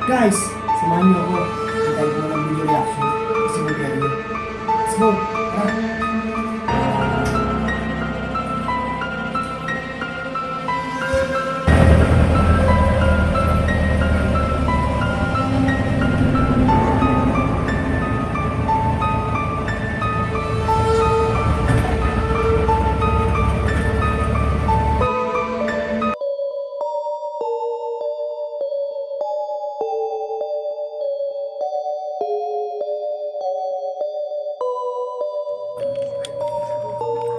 Guys, samahan niyo ako. Hintayin ko ng video reaction. Kasi mag-gano yun. Let's go! Tara!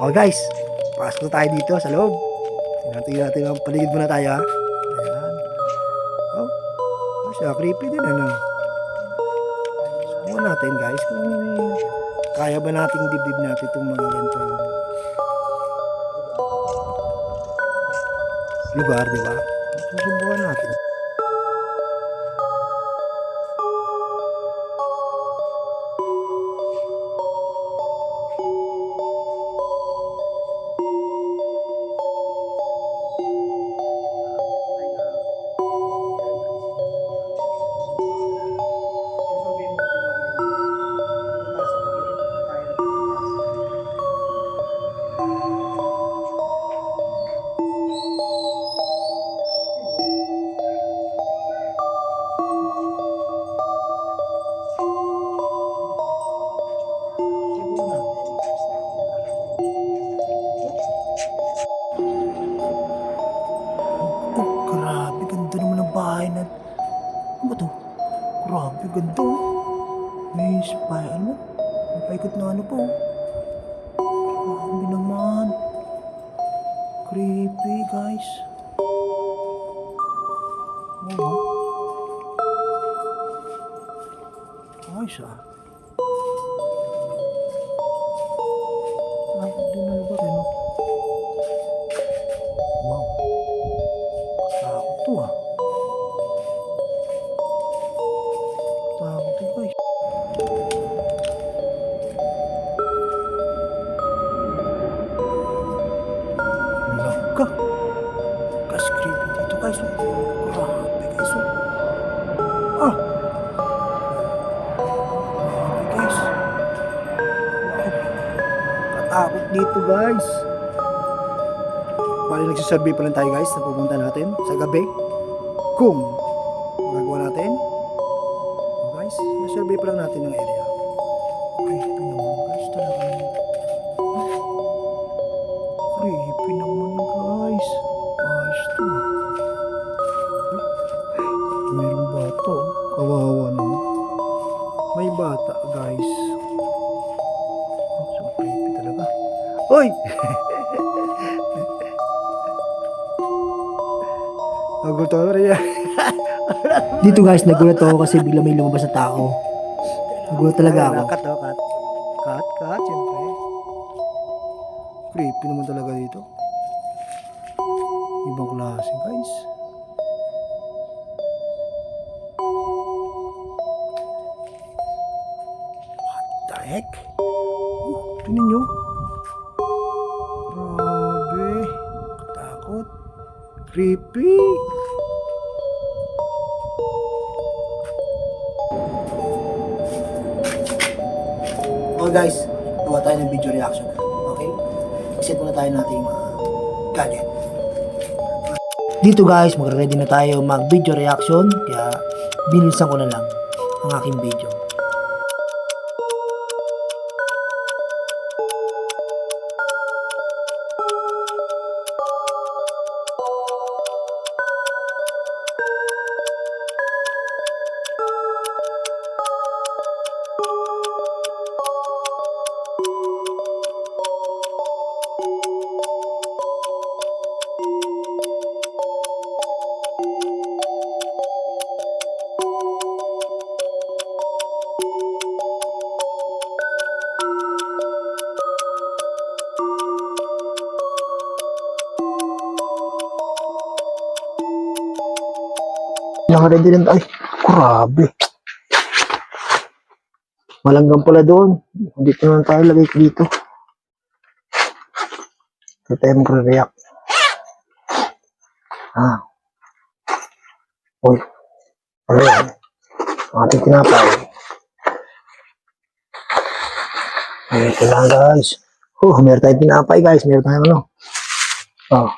Oh guys, pasok na tayo dito sa loob. Tingnan natin ang paligid muna tayo ha. Ayan. Oh, siya creepy din ano. Subukan natin guys kung kaya ba nating dibdib natin itong mga ganito lugar, di ba? Susubukan natin. Grabe, ganda naman ang bahay na... Ano ba to? Grabe, ganda oh. May spy, ano? May paikot na ano po. Grabe naman. Creepy, guys. Oo. Ayos ah. Takot din na lugar eh, no? Wow. Takot to ah. Takot to guys. Laka. Kas creepy dito guys. Grabe guys. Ah. Grabe guys. Katakot dito guys. Bali nagsisurvey pa lang tayo guys na pupunta natin sa gabi kung magagawa natin. Guys, nasurvey pa lang natin ng area. Creepy naman guys talaga. Creepy naman guys. Ayos to ah. Mayroong bata oh. Kawawa naman. May bata guys. So creepy talaga. Hoy! Nagulat ako rin yan. Dito guys, nagulat ako kasi bigla may lumabas na tao. Nagulat talaga ako. Cut oh, cut. Cut, siyempre. Creepy naman talaga dito. Ibang klase guys. What the heck? Tingnan nyo. Grabe. Katakot. Creepy. Okay guys, gawa tayo ng video reaction. Okay? Iset muna tayo nating gadget. Dito guys, mag-ready na tayo mag video reaction. Kaya binilisan ko na lang ang aking video. Nakaready din tayo. Ay, grabe. Malanggang pala doon. Dito na tayo lagay dito. Ito tayo mag-react. Ah. Uy. Ayan. Ang ating tinapay. Ito lang guys. Meron tayong tinapay guys. Meron tayong ano. Oh.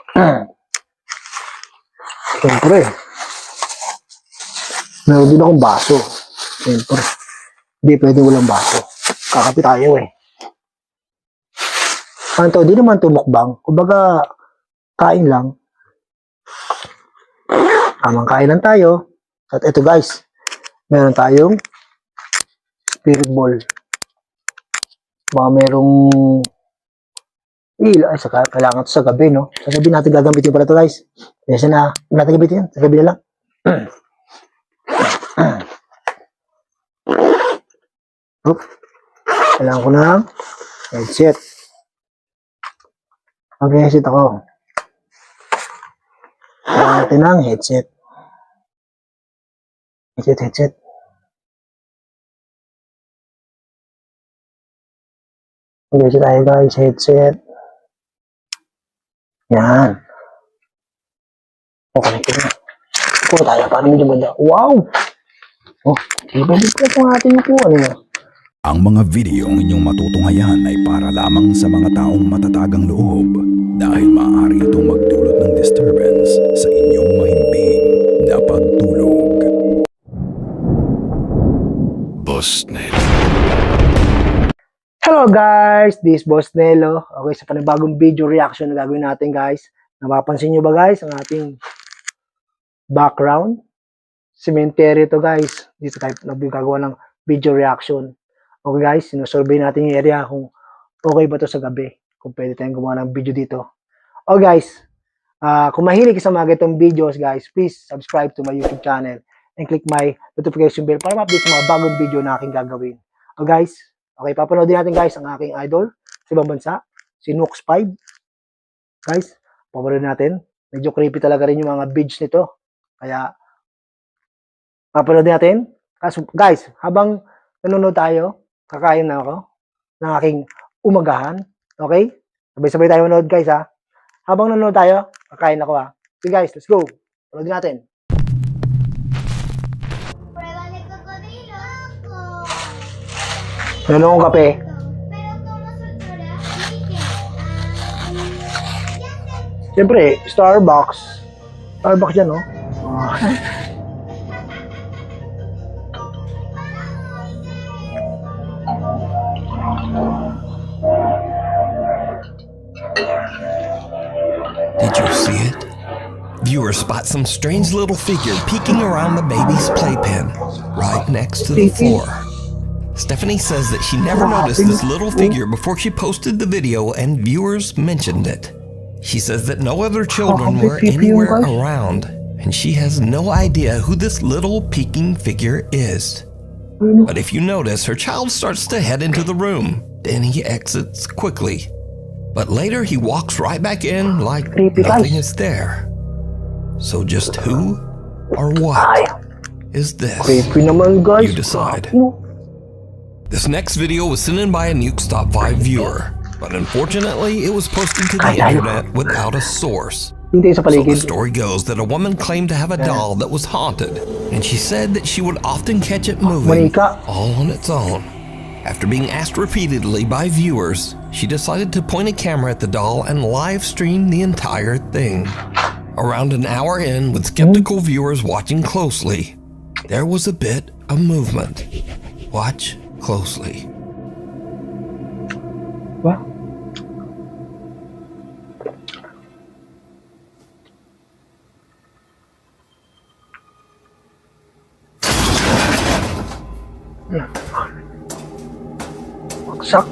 Siyempre. Meron din akong baso. Siyempre. Hindi pwede walang baso. Kakapi tayo eh. Ano to? Di naman to mukbang. Kumbaga, kain lang. Tamang kain lang tayo. At ito guys. Meron tayong spirit ball. Mga merong ay, kailangan ito sa gabi, no? Sa gabi natin gagamitin pala ito, guys. Yes na. Natin gamitin yan. Sa gabi na lang. Kailangan ko ng headset. Okay, headset ako. Kailangan natin ng headset. Headset. Okay, tayo guys. Headset. Yan. Okay, ito tayo. Paano medyo banda? Wow! Iba dito itong ating upuan. Ang mga videong inyong matutunghayan ay para lamang sa mga taong matatagang loob dahil maaari itong magdulot ng disturbance sa inyong mahimbing na pagtulog. Boss Nelo. Hello guys! This is Boss Nelo. Okay, sa panibagong video reaction na gagawin natin guys. Napapansin nyo ba guys ang ating background? Cemetery to guys. Dito tayo nagagawa ng video reaction. Okay guys, sinusurvey natin yung area kung okay ba to sa gabi. Kung pwede tayong gumawa ng video dito. Okay guys, kung mahilig ka sa mga ganitong videos guys, please subscribe to my YouTube channel and click my notification bell para ma-update sa mga bagong video na aking gagawin. Okay guys, okay, papanoodin natin guys ang aking idol sa ibang bansa, si Nooks5. Guys, papanoodin natin. Medyo creepy talaga rin yung mga beads nito. Kaya, papanoodin natin. Guys, habang nanonood tayo, kakain na ako ng aking umagahan. Okay? Sabay-sabay tayo manood guys ha. Habang nanonood tayo, kakain ako ha. Okay guys, let's go. Panoodin natin. Meron akong kape. Siyempre, Starbucks. Starbucks yan, no? Did you see it? Viewers spot some strange little figure peeking around the baby's playpen, right next to the floor. Stephanie says that she never noticed this little figure before she posted the video and viewers mentioned it. She says that no other children were anywhere around, and she has no idea who this little peeking figure is. But if you notice, her child starts to head into the room. Then he exits quickly. But later he walks right back in like nothing is there. So just who or what is this? You decide. This next video was sent in by a Nukes Top 5 viewer, but unfortunately it was posted to the internet without a source. So the story goes that a woman claimed to have a doll that was haunted, and she said that she would often catch it moving all on its own. After being asked repeatedly by viewers, she decided to point a camera at the doll and live stream the entire thing. Around an hour in, with skeptical viewers watching closely, there was a bit of movement. Watch closely. What? Bagsak.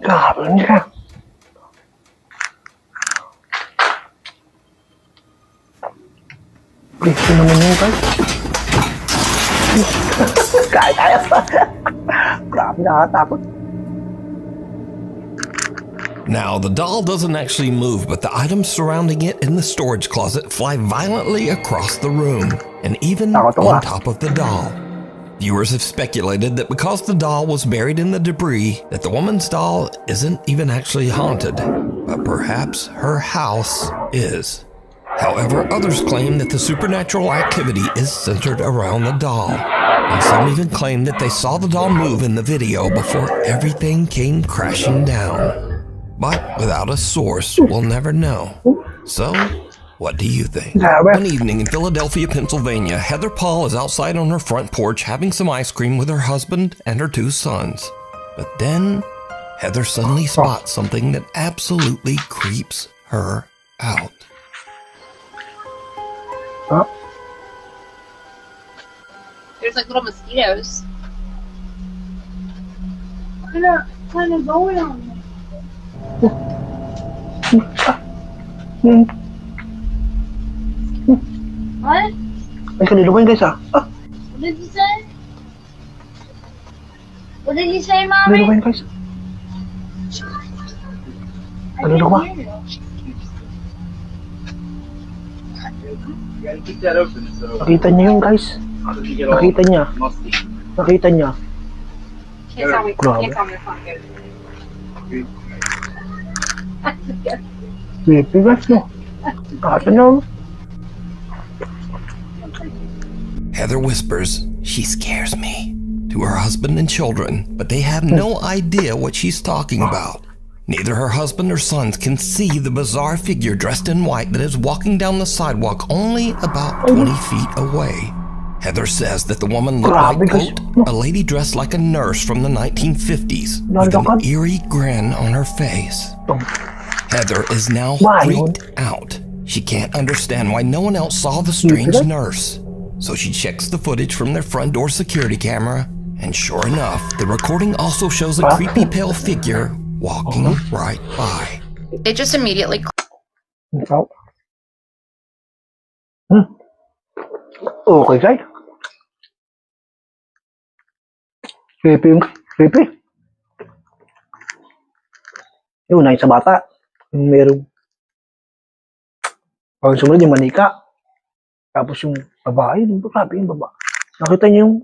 Grabe niya. Ito naman yun, guys. Kaya tayo. Grabe, nakakatakot. Now, the doll doesn't actually move, but the items surrounding it in the storage closet fly violently across the room, and even on top of the doll. Viewers have speculated that because the doll was buried in the debris, that the woman's doll isn't even actually haunted, but perhaps her house is. However, others claim that the supernatural activity is centered around the doll, and some even claim that they saw the doll move in the video before everything came crashing down. But without a source, we'll never know. So, what do you think? One evening in Philadelphia, Pennsylvania, Heather Paul is outside on her front porch having some ice cream with her husband and her 2 sons. But then, Heather suddenly spots something that absolutely creeps her out. There's like little mosquitoes. What are kind of going on here? What? Ay, kanino ko yun guys What did you say? What did you say, Kanino ko Mommy? yun guys? Kanino ko ba? You gotta keep that open so Nakita niya yun guys. you get all Nakita niya. musty. Nakita niya. Can't tell me. Grabe. Can't tell me if I'm good. Creepy guys no. Nakita niya. Heather whispers, "She scares me," to her husband and children, but they have no idea what she's talking about. Neither her husband or sons can see the bizarre figure dressed in white that is walking down the sidewalk only about 20 feet away. Heather says that the woman looked like, quote, a lady dressed like a nurse from the 1950s with an eerie grin on her face. Heather is now freaked out. She can't understand why no one else saw the strange nurse. So she checks the footage from their front door security camera, and sure enough, the recording also shows a creepy pale figure walking right by. It just immediately. Ikaw. Okay guys. Creepy yung creepy. Yung unahin sa bata. Yung merong pag sumunod yung manika. Tapos yung babae, grabe yung baba. Nakita niyo yung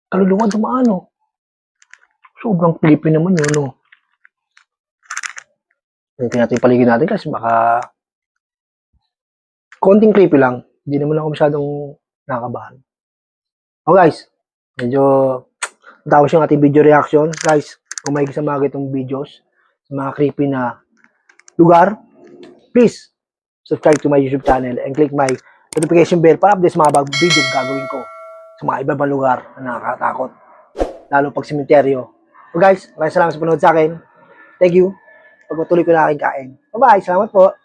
kaluluwa dumaan, no? Sobrang creepy naman yun, no? Tingnan natin yung paligid natin kasi baka konting creepy lang. Hindi naman ako masyadong nakakabahan. Oh guys, medyo tapos yung ating video reaction. Guys, kung may sa mga itong videos, sa mga creepy na lugar, please subscribe to my YouTube channel and click my notification bell para update sa mga bagong video gagawin ko sa mga ibang lugar na nakakatakot. Lalo pag sementeryo. So guys, maraming salamat sa panood sa akin. Thank you. Pagpatuloy ko na aking kain. Bye-bye. Salamat po.